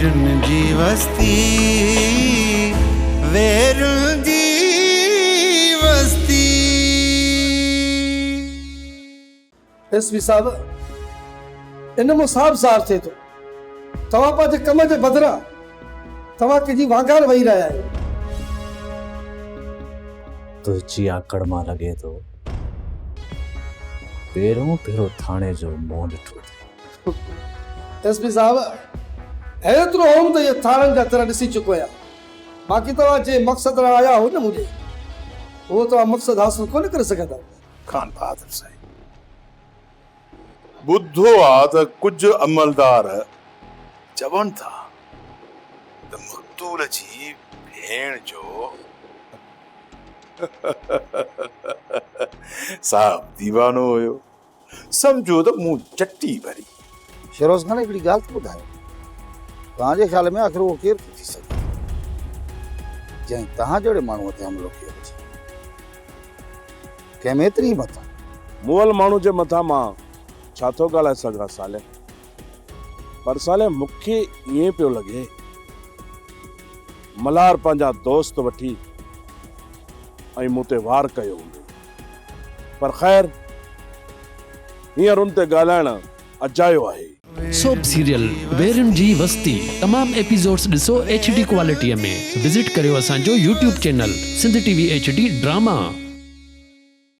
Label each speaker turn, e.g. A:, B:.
A: वेरुन जी वस्ती, वेरुन जी वस्ती।
B: एसपी साहब, इन में साफ सार थे तो तवा पाजे कम जे बदरा तवा की वांगार वही रहा है।
C: तो जी आकड़ मां लगे तो पेरों पेरो थाने जो मोह ॾिठो।
B: एसपी साहब, हेतिरो होम तो ये थाननि जा तरह ॾिसी चुको आहियां। बाक़ी तव्हां जे मक़सद लाइ आया हो न मुंहिंजे, उहो तव्हां मक़सद हासिल कोन करे सघंदा।
D: खान बहादुर साईं, ॿुधो आहे त कुझु अमलदार चवनि था त मक़तूल जी भेण जो साहब दीवानो हुयो, सम्झो त मूं चटी भरी।
E: शरोज़ खान हिकिड़ी ॻाल्हि थो ॿुधायो, तव्हांजे ख़्याल में आख़िर उहो केरु थी सघे जंहिं तव्हां जहिड़े माण्हूअ ते हमिलो कयो हुजे? कंहिंमें एतिरी हिमत?
F: मुअल माण्हू जे मथां मां छा थो ॻाल्हाए सघां साले, पर साले मूंखे ईअं पियो लॻे मल्हार पंहिंजा दोस्त वठी ऐं मूं ते वार कयो हूंदो, पर ख़ैर हींअर उन ते ॻाल्हाइण अजायो आहे।
G: सोप सीरियल वेरुन जी वस्ती तमाम एपिसोड्स ॾिसो HD क्वालिटीअ में। विजिट करियो असांजो YouTube channel Sindh TV HD drama.